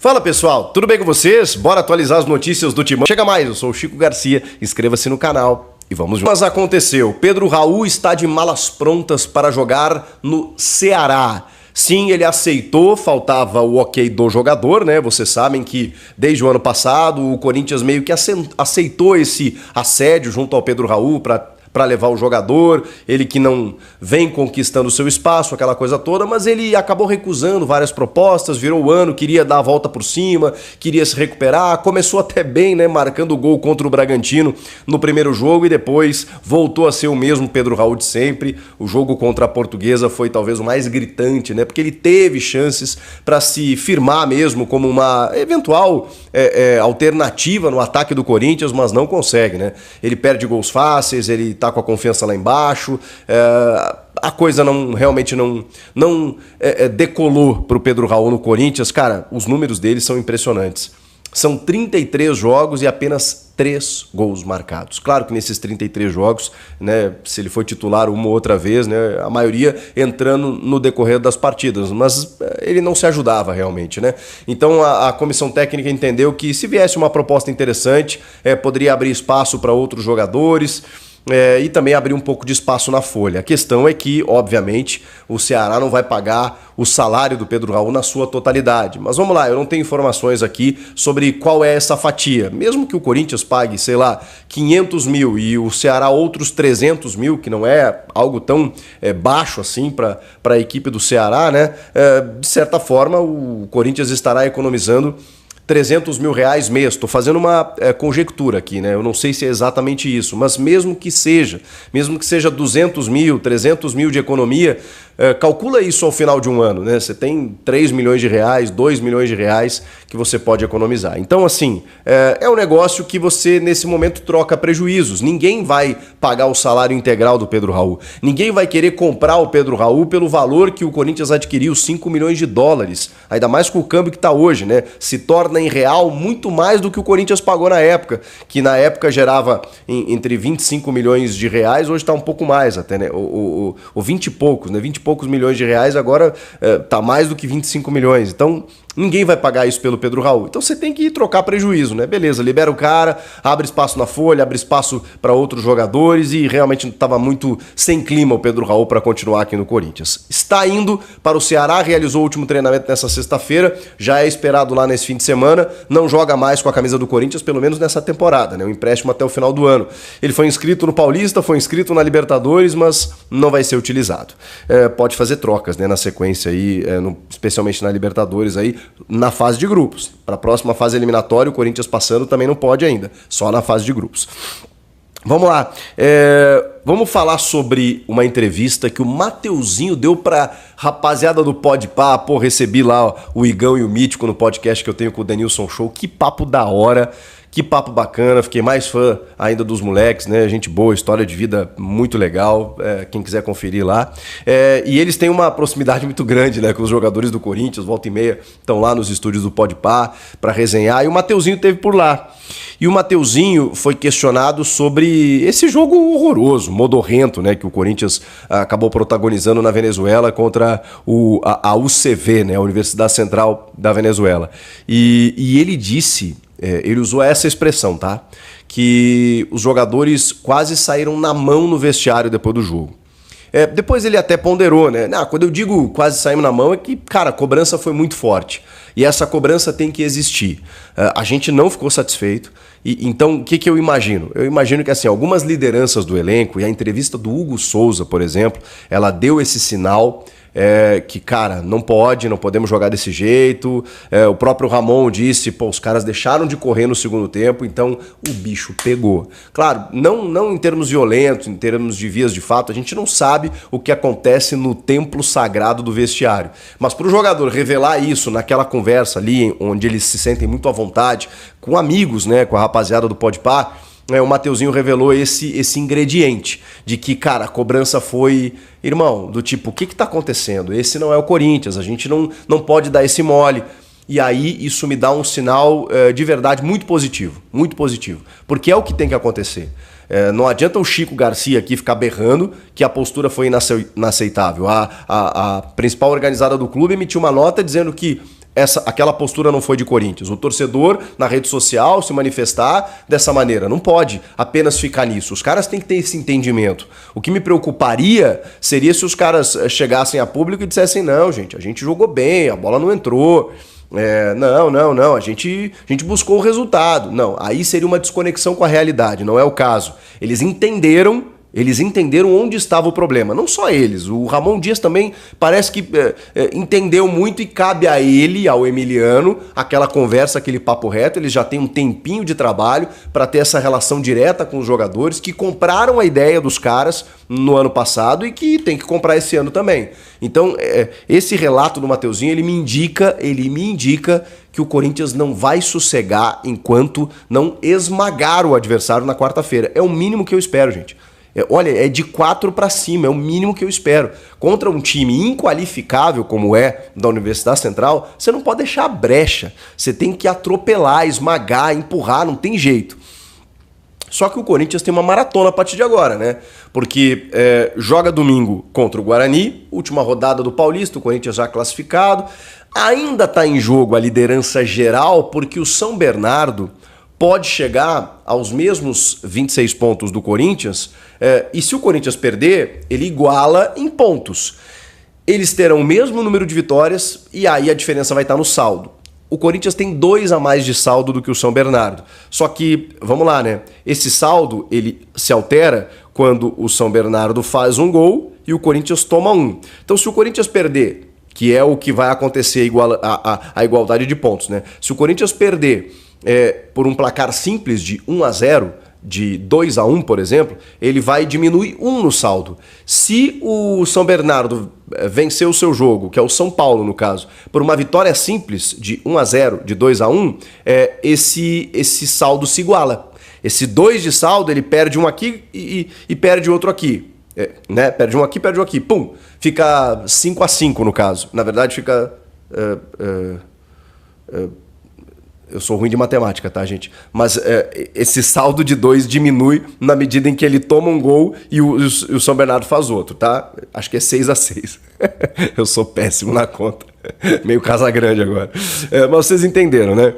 Fala pessoal, tudo bem com vocês? Bora atualizar as notícias do Timão. Chega mais, eu sou o Chico Garcia, inscreva-se no canal e vamos juntos. Mas aconteceu, Pedro Raul está de malas prontas para jogar no Ceará. Sim, ele aceitou, faltava o ok do jogador, né? Vocês sabem que desde o ano passado o Corinthians meio que aceitou esse assédio junto ao Pedro Raul para levar o jogador, ele que não vem conquistando o seu espaço, aquela coisa toda, mas ele acabou recusando várias propostas, virou o ano, queria dar a volta por cima, queria se recuperar, começou até bem, né, marcando o gol contra o Bragantino no primeiro jogo e depois voltou a ser o mesmo Pedro Raul de sempre. O jogo contra a Portuguesa foi talvez o mais gritante, né, porque ele teve chances para se firmar mesmo como uma eventual alternativa no ataque do Corinthians, mas não consegue, né, ele perde gols fáceis, ele tá com a confiança lá embaixo, a coisa realmente não decolou pro Pedro Raul no Corinthians. Cara, os números dele são impressionantes. São 33 jogos e apenas 3 gols marcados. Claro que nesses 33 jogos, né, se ele foi titular uma ou outra vez, né, a maioria entrando no decorrer das partidas, mas ele não se ajudava realmente, né? Então a comissão técnica entendeu que se viesse uma proposta interessante, poderia abrir espaço para outros jogadores, e também abrir um pouco de espaço na folha. A questão é que, obviamente, o Ceará não vai pagar o salário do Pedro Raul na sua totalidade. Mas vamos lá, eu não tenho informações aqui sobre qual é essa fatia. Mesmo que o Corinthians pague, sei lá, 500 mil e o Ceará outros 300 mil, que não é algo tão baixo assim para a equipe do Ceará, né? De certa forma, o Corinthians estará economizando 300 mil reais mês. Estou fazendo uma conjectura aqui, né? Eu não sei se é exatamente isso, mas mesmo que seja 200 mil, 300 mil de economia, calcula isso ao final de um ano, né? Você tem 3 milhões de reais, 2 milhões de reais que você pode economizar. Então, assim, é um negócio que você, nesse momento, troca prejuízos. Ninguém vai pagar o salário integral do Pedro Raul. Ninguém vai querer comprar o Pedro Raul pelo valor que o Corinthians adquiriu, 5 milhões de dólares. Ainda mais com o câmbio que está hoje, né? Se torna em real muito mais do que o Corinthians pagou na época, que na época gerava entre 25 milhões de reais, hoje está um pouco mais até, né? O 20 e poucos, né? 20 e poucos milhões de reais, agora está mais do que 25 milhões. Então, ninguém vai pagar isso pelo Pedro Raul. Então você tem que trocar prejuízo, né? Beleza, libera o cara, abre espaço na folha, abre espaço para outros jogadores e realmente estava muito sem clima o Pedro Raul para continuar aqui no Corinthians. Está indo para o Ceará, realizou o último treinamento nessa sexta-feira, já é esperado lá nesse fim de semana, não joga mais com a camisa do Corinthians, pelo menos nessa temporada, né? Um empréstimo até o final do ano. Ele foi inscrito no Paulista, foi inscrito na Libertadores, mas não vai ser utilizado. Pode fazer trocas, né, na sequência aí, especialmente na Libertadores aí, na fase de grupos. Para a próxima fase eliminatória, o Corinthians passando também não pode ainda, só na fase de grupos. Vamos lá, vamos falar sobre uma entrevista que o Mateuzinho deu pra rapaziada do Podpah. Pô, recebi lá o Igão e o Mítico no podcast que eu tenho com o Denilson Show, que papo da hora. Que papo bacana, fiquei mais fã ainda dos moleques, né? Gente boa, história de vida muito legal, quem quiser conferir lá. E eles têm uma proximidade muito grande, né, com os jogadores do Corinthians, volta e meia estão lá nos estúdios do Podpah para resenhar, e o Mateuzinho esteve por lá. E o Mateuzinho foi questionado sobre esse jogo horroroso, modorrento, né, que o Corinthians acabou protagonizando na Venezuela contra a UCV, né, a Universidade Central da Venezuela. E ele disse... ele usou essa expressão, tá? Que os jogadores quase saíram na mão no vestiário depois do jogo. Depois ele até ponderou, né? Quando eu digo quase saímos na mão é que, cara, a cobrança foi muito forte. E essa cobrança tem que existir. A gente não ficou satisfeito. Então, o que eu imagino? Eu imagino que, assim, algumas lideranças do elenco, e a entrevista do Hugo Souza, por exemplo, ela deu esse sinal... que, cara, não podemos jogar desse jeito. O próprio Ramon disse, pô, os caras deixaram de correr no segundo tempo, então o bicho pegou. Claro, não em termos violentos, em termos de vias de fato, a gente não sabe o que acontece no templo sagrado do vestiário. Mas para o jogador revelar isso naquela conversa ali, onde eles se sentem muito à vontade, com amigos, né, com a rapaziada do Podpah, o Mateuzinho revelou esse ingrediente de que, cara, a cobrança foi, irmão, do tipo, o que tá acontecendo? Esse não é o Corinthians, a gente não pode dar esse mole. E aí isso me dá um sinal de verdade muito positivo, porque é o que tem que acontecer. Não adianta o Chico Garcia aqui ficar berrando que a postura foi inaceitável. A principal organizada do clube emitiu uma nota dizendo que aquela postura não foi de Corinthians. O torcedor na rede social se manifestar dessa maneira. Não pode apenas ficar nisso. Os caras têm que ter esse entendimento. O que me preocuparia seria se os caras chegassem a público e dissessem: não, gente, a gente jogou bem, a bola não entrou. Não, a gente buscou o resultado. Não, aí seria uma desconexão com a realidade, não é o caso. Eles entenderam onde estava o problema. Não só eles, o Ramon Dias também parece que entendeu muito, e cabe a ele, ao Emiliano, aquela conversa, aquele papo reto. Eles já têm um tempinho de trabalho para ter essa relação direta com os jogadores que compraram a ideia dos caras no ano passado e que tem que comprar esse ano também. Então, esse relato do Mateuzinho, ele me indica que o Corinthians não vai sossegar enquanto não esmagar o adversário na quarta-feira. É o mínimo que eu espero, gente. Olha, é de 4 para cima, é o mínimo que eu espero. Contra um time inqualificável como é da Universidade Central, você não pode deixar a brecha. Você tem que atropelar, esmagar, empurrar, não tem jeito. Só que o Corinthians tem uma maratona a partir de agora, né? Porque joga domingo contra o Guarani, última rodada do Paulista, o Corinthians já classificado. Ainda está em jogo a liderança geral, porque o São Bernardo pode chegar aos mesmos 26 pontos do Corinthians, e se o Corinthians perder, ele iguala em pontos. Eles terão o mesmo número de vitórias e aí a diferença vai estar no saldo. O Corinthians tem 2 a mais de saldo do que o São Bernardo. Só que, vamos lá, né? Esse saldo, ele se altera quando o São Bernardo faz um gol e o Corinthians toma um. Então, se o Corinthians perder, que é o que vai acontecer a igualdade de pontos, né? Se o Corinthians perder por um placar simples de 1-0, de 2-1, por exemplo, ele vai diminuir 1 no saldo. Se o São Bernardo vencer o seu jogo, que é o São Paulo no caso, por uma vitória simples de 1-0, de 2-1, esse saldo se iguala. Esse 2 de saldo, ele perde um aqui e perde outro aqui. Né? Perde um aqui, pum! Fica 5-5 no caso. Na verdade fica... Eu sou ruim de matemática, tá, gente? Mas esse saldo de 2 diminui na medida em que ele toma um gol e o São Bernardo faz outro, tá? Acho que é 6-6. Eu sou péssimo na conta. Meio Casagrande agora. Mas vocês entenderam, né?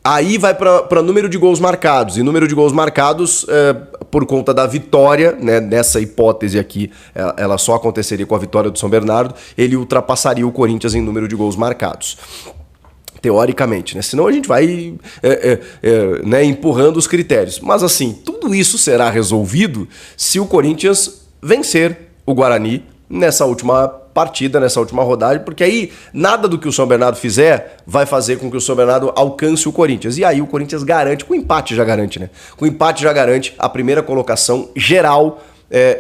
Aí vai para número de gols marcados. E número de gols marcados, por conta da vitória, né, nessa hipótese aqui, ela só aconteceria com a vitória do São Bernardo, ele ultrapassaria o Corinthians em número de gols marcados. Teoricamente, né? Senão a gente vai né, empurrando os critérios. Mas assim, tudo isso será resolvido se o Corinthians vencer o Guarani nessa última partida, nessa última rodada, porque aí nada do que o São Bernardo fizer vai fazer com que o São Bernardo alcance o Corinthians. E aí o Corinthians garante, com o empate já garante, né? Com o empate já garante a primeira colocação geral.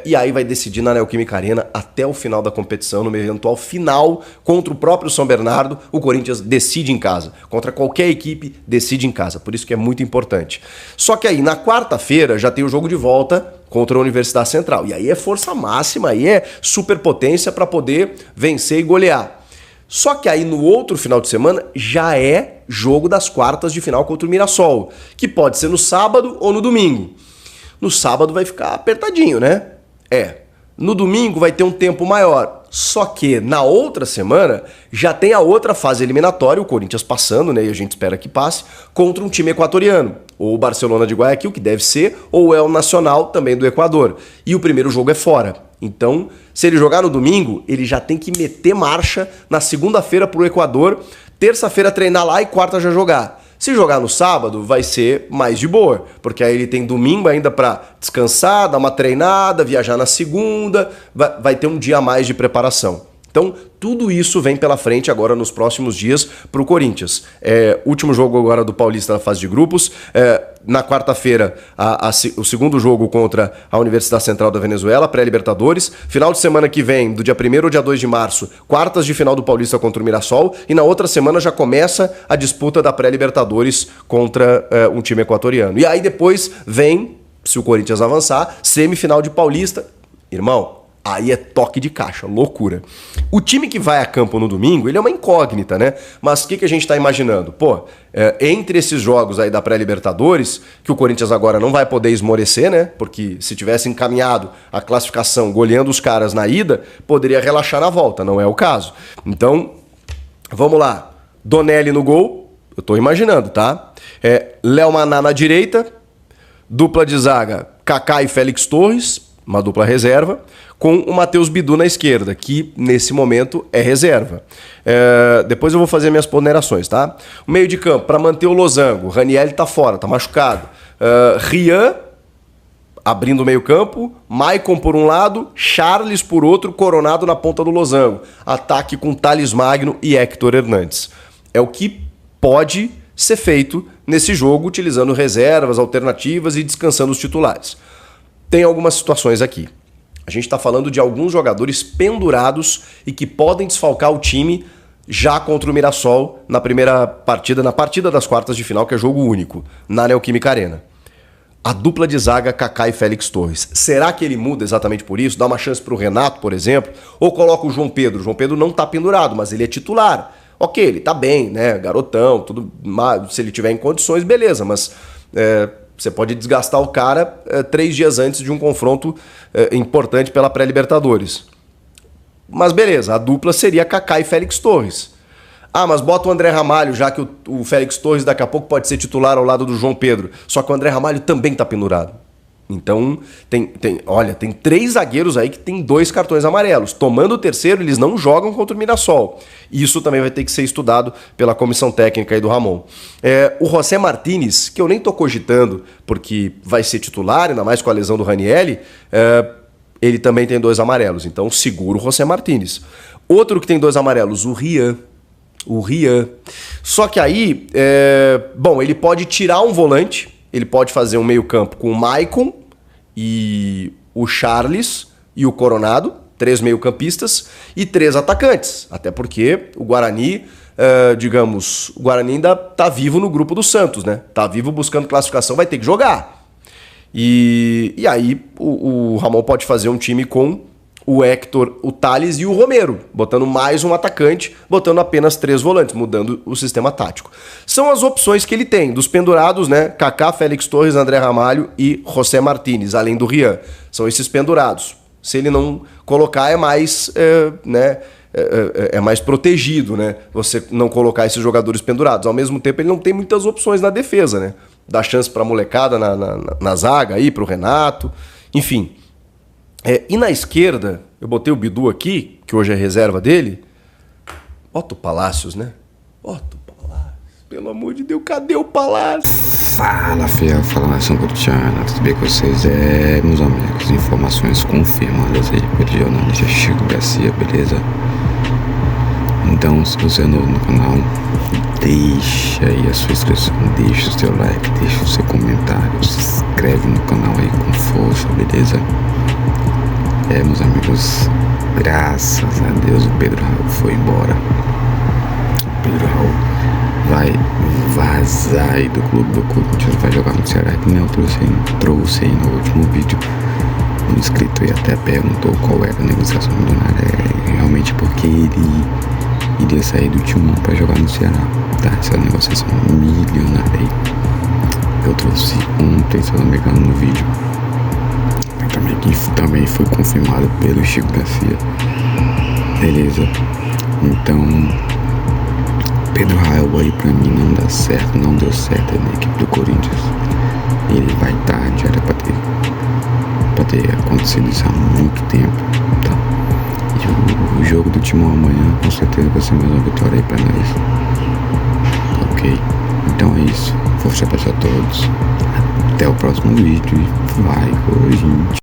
E aí vai decidir na Neoquímica Arena até o final da competição, numa eventual final contra o próprio São Bernardo, o Corinthians decide em casa. Contra qualquer equipe, decide em casa. Por isso que é muito importante. Só que aí, na quarta-feira, já tem o jogo de volta contra a Universidade Central. E aí é força máxima, aí é superpotência para poder vencer e golear. Só que aí no outro final de semana já é jogo das quartas de final contra o Mirassol, que pode ser no sábado ou no domingo. No sábado vai ficar apertadinho, né? No domingo vai ter um tempo maior. Só que na outra semana já tem a outra fase eliminatória, o Corinthians passando, né? E a gente espera que passe, contra um time equatoriano. Ou o Barcelona de Guayaquil, que deve ser, ou é o Nacional, também do Equador. E o primeiro jogo é fora. Então, se ele jogar no domingo, ele já tem que meter marcha na segunda-feira pro Equador, terça-feira treinar lá e quarta já jogar. Se jogar no sábado, vai ser mais de boa, porque aí ele tem domingo ainda para descansar, dar uma treinada, viajar na segunda, vai ter um dia a mais de preparação. Então, tudo isso vem pela frente agora nos próximos dias para o Corinthians. Último jogo agora do Paulista na fase de grupos. Na quarta-feira, o segundo jogo contra a Universidade Central da Venezuela, pré-Libertadores. Final de semana que vem, do dia 1º ao dia 2 de março, quartas de final do Paulista contra o Mirassol. E na outra semana já começa a disputa da pré-Libertadores contra um time equatoriano. E aí depois vem, se o Corinthians avançar, semifinal de Paulista. Irmão, aí é toque de caixa, loucura. O time que vai a campo no domingo, ele é uma incógnita, né? Mas o que a gente tá imaginando? Entre esses jogos aí da pré-Libertadores, que o Corinthians agora não vai poder esmorecer, né? Porque se tivesse encaminhado a classificação goleando os caras na ida, poderia relaxar na volta, não é o caso. Então, Vamos lá. Donelli no gol. Eu tô imaginando, tá? Léo Maná na direita. Dupla de zaga, Kaká e Félix Torres, uma dupla reserva, com o Matheus Bidu na esquerda, que nesse momento é reserva. Depois eu vou fazer minhas ponderações, tá? O meio de campo, para manter o losango, Ranieri tá fora, tá machucado. Rian, abrindo o meio campo, Maicon por um lado, Charles por outro, Coronado na ponta do losango. Ataque com Thales Magno e Héctor Hernandes. É o que pode ser feito nesse jogo, utilizando reservas, alternativas e descansando os titulares. Tem algumas situações aqui. A gente está falando de alguns jogadores pendurados e que podem desfalcar o time já contra o Mirassol na primeira partida, na partida das quartas de final, que é jogo único, na Neoquímica Arena. A dupla de zaga Kaká e Félix Torres. Será que ele muda exatamente por isso? Dá uma chance para o Renato, por exemplo? Ou coloca o João Pedro? O João Pedro não está pendurado, mas ele é titular. Ok, ele tá bem, né? Garotão, tudo. Se ele tiver em condições, beleza, mas você pode desgastar o cara 3 dias antes de um confronto importante pela pré-Libertadores. Mas beleza, a dupla seria Kaká e Félix Torres. Ah, mas bota o André Ramalho, já que o Félix Torres daqui a pouco pode ser titular ao lado do João Pedro. Só que o André Ramalho também tá pendurado. Então, tem 3 zagueiros aí que tem 2 cartões amarelos. Tomando o terceiro, eles não jogam contra o Mirassol. Isso também vai ter que ser estudado pela comissão técnica aí do Ramon. O José Martínez, que eu nem tô cogitando, porque vai ser titular, ainda mais com a lesão do Ranieri, ele também tem 2 amarelos. Então, segura o José Martínez. Outro que tem 2 amarelos, o Rian. Só que aí, ele pode tirar um volante, ele pode fazer um meio campo com o Maicon e o Charles e o Coronado, 3 meio-campistas e 3 atacantes. Até porque o Guarani, o Guarani ainda tá vivo no grupo do Santos, né? Tá vivo buscando classificação, vai ter que jogar. E aí o Ramon pode fazer um time com o Héctor, o Thales e o Romero, botando mais um atacante, botando apenas 3 volantes, mudando o sistema tático. São as opções que ele tem, dos pendurados, né? Kaká, Félix Torres, André Ramalho e José Martínez, além do Rian. São esses pendurados. Se ele não colocar, é mais, mais protegido, né? Você não colocar esses jogadores pendurados. Ao mesmo tempo, ele não tem muitas opções na defesa, né? Dá chance pra molecada na zaga aí, pro Renato, enfim. E na esquerda, eu botei o Bidu aqui, que hoje é reserva dele. Bota o Palácios, né? Bota o Palácios. Pelo amor de Deus, cadê o Palácios? Fala, fiel, fala nação corintiana, tudo bem com vocês? Meus amigos, informações confirmadas aí pelo jornalista Chico Garcia, beleza? Então, se você é novo no canal, deixa aí a sua inscrição, deixa o seu like, deixa o seu comentário, se inscreve no canal aí com força, beleza? Meus amigos, graças a Deus o Pedro Raul foi embora. O Pedro Raul vai vazar aí do clube do Corinthians, vai jogar no Ceará, que nem eu trouxe aí no último vídeo. Um inscrito aí até perguntou qual era a negociação milionária. Realmente porque ele iria sair do Timão para jogar no Ceará, tá? Essa negociação milionária aí. Eu trouxe ontem, se eu não me engano, no vídeo. Que também foi confirmado pelo Chico Garcia, beleza? Então, Pedro Raul aí pra mim não dá certo, não deu certo na equipe do Corinthians. Ele vai tarde, era pra ter acontecido isso há muito tempo, tá? E o jogo do Timão amanhã com certeza vai ser mais uma vitória aí pra nós. Ok? Então é isso, força pra todos. Até o próximo vídeo e vai, Corinthians!